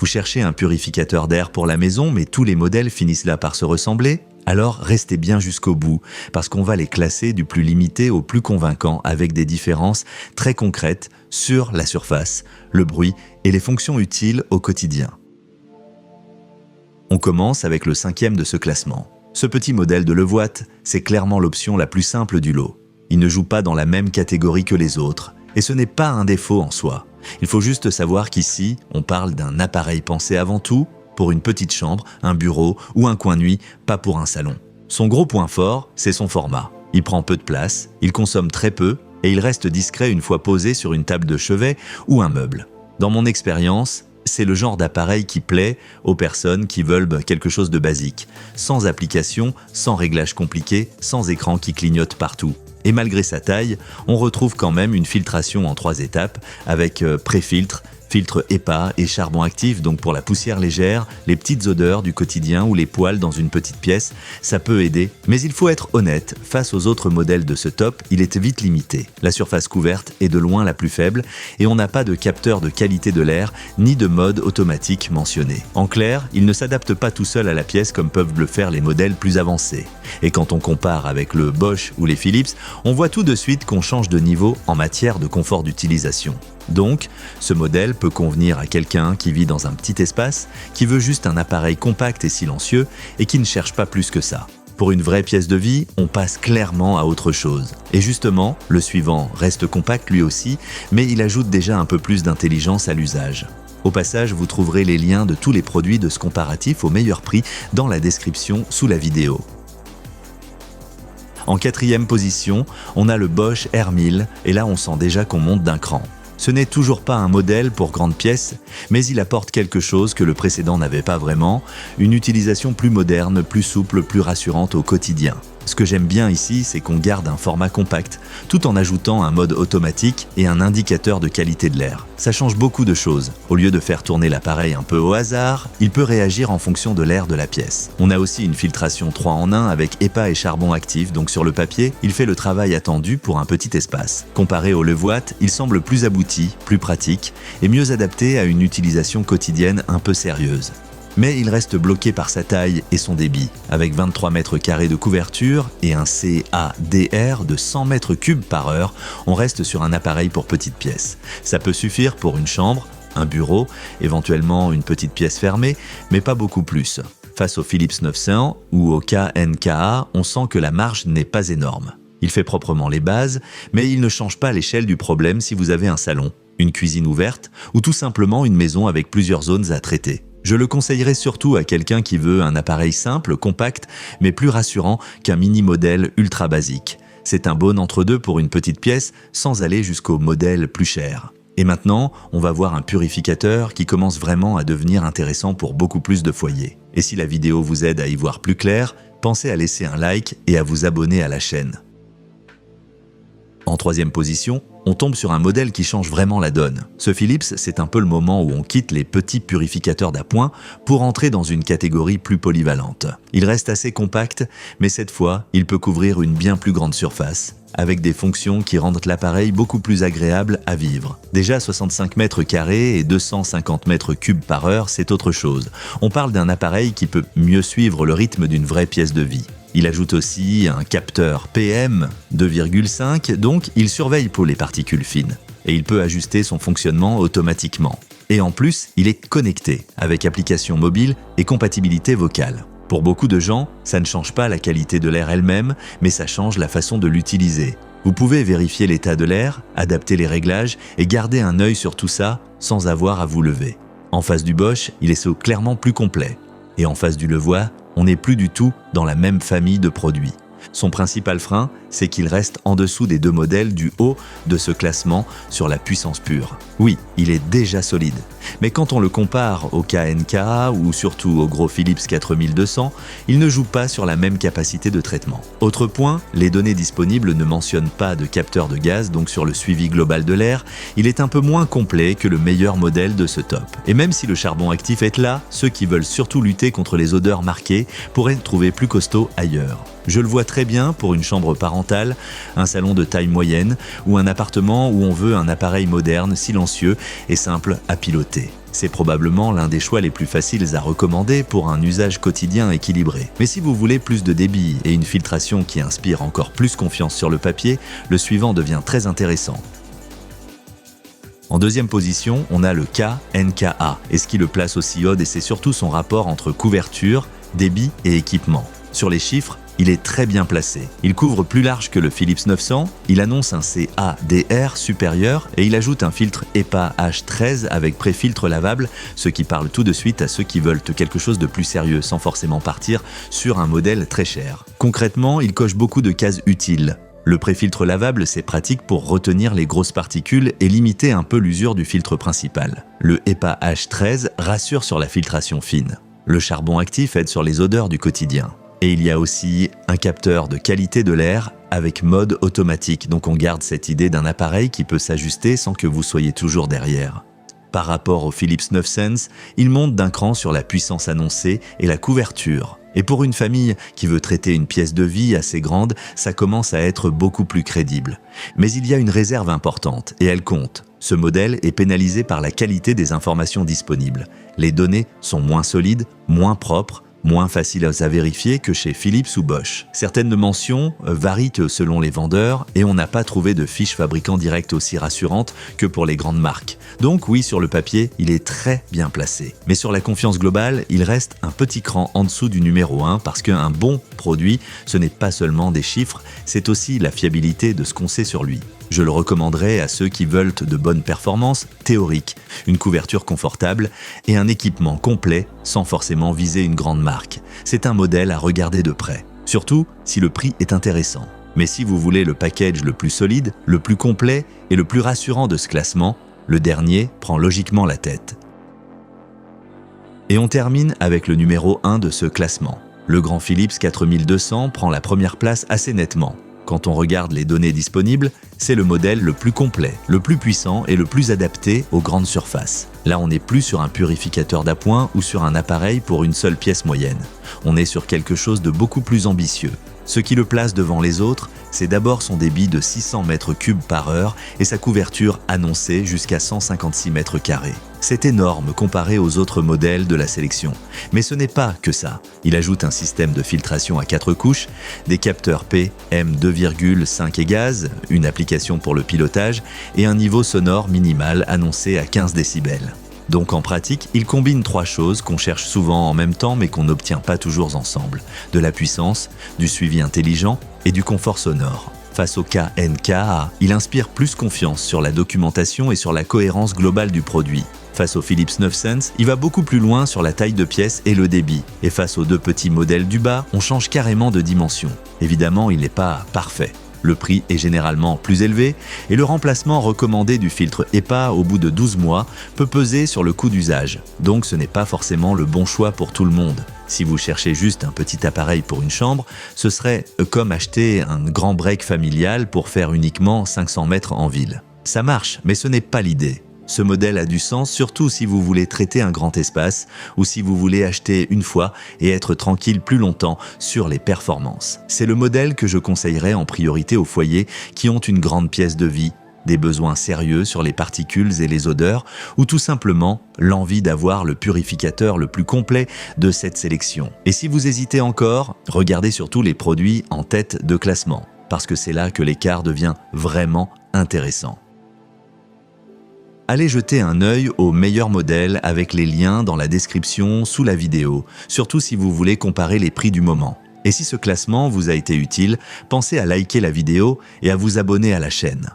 cherchez un purificateur d'air pour la maison, mais tous les modèles finissent là par se ressembler? Alors restez bien jusqu'au bout, parce qu'on va les classer du plus limité au plus convaincant avec des différences très concrètes sur la surface, le bruit et les fonctions utiles au quotidien. On commence avec le 5e de ce classement. Ce petit modèle de Levoit, c'est clairement l'option la plus simple du lot. Il ne joue pas dans la même catégorie que les autres, et ce n'est pas un défaut en soi. Il faut juste savoir qu'ici, on parle d'un appareil pensé avant tout pour une petite chambre, un bureau ou un coin nuit, pas pour un salon. Son gros point fort, c'est son format. Il prend peu de place, il consomme très peu et il reste discret une fois posé sur une table de chevet ou un meuble. Dans mon expérience, c'est le genre d'appareil qui plaît aux personnes qui veulent quelque chose de basique, sans application, sans réglage compliqué, sans écran qui clignote partout. Et malgré sa taille, on retrouve quand même une filtration en 3 étapes avec pré-filtre, filtre EPA et charbon actif, donc pour la poussière légère, les petites odeurs du quotidien ou les poils dans une petite pièce, ça peut aider. Mais il faut être honnête, face aux autres modèles de ce top, il est vite limité. La surface couverte est de loin la plus faible et on n'a pas de capteur de qualité de l'air ni de mode automatique mentionné. En clair, il ne s'adapte pas tout seul à la pièce comme peuvent le faire les modèles plus avancés. Et quand on compare avec le Bosch ou les Philips, on voit tout de suite qu'on change de niveau en matière de confort d'utilisation. Donc, ce modèle peut convenir à quelqu'un qui vit dans un petit espace, qui veut juste un appareil compact et silencieux et qui ne cherche pas plus que ça. Pour une vraie pièce de vie, on passe clairement à autre chose. Et justement, le suivant reste compact lui aussi, mais il ajoute déjà un peu plus d'intelligence à l'usage. Au passage, vous trouverez les liens de tous les produits de ce comparatif au meilleur prix dans la description sous la vidéo. En 4e position, on a le Bosch R1000 et là on sent déjà qu'on monte d'un cran. Ce n'est toujours pas un modèle pour grande pièce, mais il apporte quelque chose que le précédent n'avait pas vraiment, une utilisation plus moderne, plus souple, plus rassurante au quotidien. Ce que j'aime bien ici, c'est qu'on garde un format compact, tout en ajoutant un mode automatique et un indicateur de qualité de l'air. Ça change beaucoup de choses. Au lieu de faire tourner l'appareil un peu au hasard, il peut réagir en fonction de l'air de la pièce. On a aussi une filtration 3 en 1 avec EPA et charbon actif, donc sur le papier, il fait le travail attendu pour un petit espace. Comparé au Levoit, il semble plus abouti, plus pratique et mieux adapté à une utilisation quotidienne un peu sérieuse. Mais il reste bloqué par sa taille et son débit. Avec 23 mètres carrés de couverture et un CADR de 100 mètres cubes par heure, on reste sur un appareil pour petite pièce. Ça peut suffire pour une chambre, un bureau, éventuellement une petite pièce fermée, mais pas beaucoup plus. Face au Philips 900 ou au KNKA, on sent que la marge n'est pas énorme. Il fait proprement les bases, mais il ne change pas l'échelle du problème si vous avez un salon, une cuisine ouverte ou tout simplement une maison avec plusieurs zones à traiter. Je le conseillerais surtout à quelqu'un qui veut un appareil simple, compact, mais plus rassurant qu'un mini-modèle ultra basique. C'est un bon entre-deux pour une petite pièce sans aller jusqu'au modèle plus cher. Et maintenant, on va voir un purificateur qui commence vraiment à devenir intéressant pour beaucoup plus de foyers. Et si la vidéo vous aide à y voir plus clair, pensez à laisser un like et à vous abonner à la chaîne. En 3e position, on tombe sur un modèle qui change vraiment la donne. Ce Philips, c'est un peu le moment où on quitte les petits purificateurs d'appoint pour entrer dans une catégorie plus polyvalente. Il reste assez compact, mais cette fois, il peut couvrir une bien plus grande surface, avec des fonctions qui rendent l'appareil beaucoup plus agréable à vivre. Déjà 65 mètres carrés et 250 mètres cubes par heure, c'est autre chose. On parle d'un appareil qui peut mieux suivre le rythme d'une vraie pièce de vie. Il ajoute aussi un capteur PM 2,5, donc il surveille pour les particules fines. Et il peut ajuster son fonctionnement automatiquement. Et en plus, il est connecté, avec application mobile et compatibilité vocale. Pour beaucoup de gens, ça ne change pas la qualité de l'air elle-même, mais ça change la façon de l'utiliser. Vous pouvez vérifier l'état de l'air, adapter les réglages et garder un œil sur tout ça sans avoir à vous lever. En face du Bosch, il est clairement plus complet. Et en face du Levoit, on n'est plus du tout dans la même famille de produits. Son principal frein, c'est qu'il reste en dessous des deux modèles du haut de ce classement sur la puissance pure. Oui, il est déjà solide. Mais quand on le compare au KNKA ou surtout au gros Philips 4200, il ne joue pas sur la même capacité de traitement. Autre point, les données disponibles ne mentionnent pas de capteur de gaz, donc sur le suivi global de l'air, il est un peu moins complet que le meilleur modèle de ce top. Et même si le charbon actif est là, ceux qui veulent surtout lutter contre les odeurs marquées pourraient le trouver plus costaud ailleurs. Je le vois très bien pour une chambre parentale, un salon de taille moyenne ou un appartement où on veut un appareil moderne, silencieux et simple à piloter. C'est probablement l'un des choix les plus faciles à recommander pour un usage quotidien équilibré. Mais si vous voulez plus de débit et une filtration qui inspire encore plus confiance sur le papier, le suivant devient très intéressant. En deuxième position, on a le K-NKA, et ce qui le place aussi haut, et c'est surtout son rapport entre couverture, débit et équipement. Sur les chiffres, il est très bien placé. Il couvre plus large que le Philips 900, il annonce un CADR supérieur et il ajoute un filtre EPA H13 avec préfiltre lavable, ce qui parle tout de suite à ceux qui veulent quelque chose de plus sérieux sans forcément partir sur un modèle très cher. Concrètement, il coche beaucoup de cases utiles. Le préfiltre lavable, c'est pratique pour retenir les grosses particules et limiter un peu l'usure du filtre principal. Le EPA H13 rassure sur la filtration fine. Le charbon actif aide sur les odeurs du quotidien. Et il y a aussi un capteur de qualité de l'air avec mode automatique, donc on garde cette idée d'un appareil qui peut s'ajuster sans que vous soyez toujours derrière. Par rapport au Philips 9sense, il monte d'un cran sur la puissance annoncée et la couverture. Et pour une famille qui veut traiter une pièce de vie assez grande, ça commence à être beaucoup plus crédible. Mais il y a une réserve importante, et elle compte. Ce modèle est pénalisé par la qualité des informations disponibles. Les données sont moins solides, moins propres, moins faciles à vérifier que chez Philips ou Bosch. Certaines mentions varient selon les vendeurs et on n'a pas trouvé de fiche fabricant direct aussi rassurante que pour les grandes marques. Donc oui, sur le papier, il est très bien placé. Mais sur la confiance globale, il reste un petit cran en dessous du numéro 1 parce qu'un bon produit, ce n'est pas seulement des chiffres, c'est aussi la fiabilité de ce qu'on sait sur lui. Je le recommanderais à ceux qui veulent de bonnes performances théoriques, une couverture confortable et un équipement complet sans forcément viser une grande marque. C'est un modèle à regarder de près, surtout si le prix est intéressant. Mais si vous voulez le package le plus solide, le plus complet et le plus rassurant de ce classement, le dernier prend logiquement la tête. Et on termine avec le numéro 1 de ce classement. Le grand Philips 4200 prend la première place assez nettement. Quand on regarde les données disponibles, c'est le modèle le plus complet, le plus puissant et le plus adapté aux grandes surfaces. Là, on n'est plus sur un purificateur d'appoint ou sur un appareil pour une seule pièce moyenne. On est sur quelque chose de beaucoup plus ambitieux. Ce qui le place devant les autres, c'est d'abord son débit de 600 mètres cubes par heure et sa couverture annoncée jusqu'à 156 mètres carrés. C'est énorme comparé aux autres modèles de la sélection. Mais ce n'est pas que ça. Il ajoute un système de filtration à 4 couches, des capteurs PM2,5 et gaz, une application pour le pilotage et un niveau sonore minimal annoncé à 15 décibels. Donc en pratique, il combine 3 choses qu'on cherche souvent en même temps mais qu'on n'obtient pas toujours ensemble. De la puissance, du suivi intelligent et du confort sonore. Face au K-NKA, il inspire plus confiance sur la documentation et sur la cohérence globale du produit. Face au Philips 9sense, il va beaucoup plus loin sur la taille de pièce et le débit. Et face aux 2 petits modèles du bas, on change carrément de dimension. Évidemment, il n'est pas parfait. Le prix est généralement plus élevé et le remplacement recommandé du filtre EPA au bout de 12 mois peut peser sur le coût d'usage. Donc ce n'est pas forcément le bon choix pour tout le monde. Si vous cherchez juste un petit appareil pour une chambre, ce serait comme acheter un grand break familial pour faire uniquement 500 mètres en ville. Ça marche, mais ce n'est pas l'idée. Ce modèle a du sens, surtout si vous voulez traiter un grand espace ou si vous voulez acheter une fois et être tranquille plus longtemps sur les performances. C'est le modèle que je conseillerais en priorité aux foyers qui ont une grande pièce de vie, des besoins sérieux sur les particules et les odeurs, ou tout simplement l'envie d'avoir le purificateur le plus complet de cette sélection. Et si vous hésitez encore, regardez surtout les produits en tête de classement, parce que c'est là que l'écart devient vraiment intéressant. Allez jeter un œil aux meilleurs modèles avec les liens dans la description sous la vidéo, surtout si vous voulez comparer les prix du moment. Et si ce classement vous a été utile, pensez à liker la vidéo et à vous abonner à la chaîne.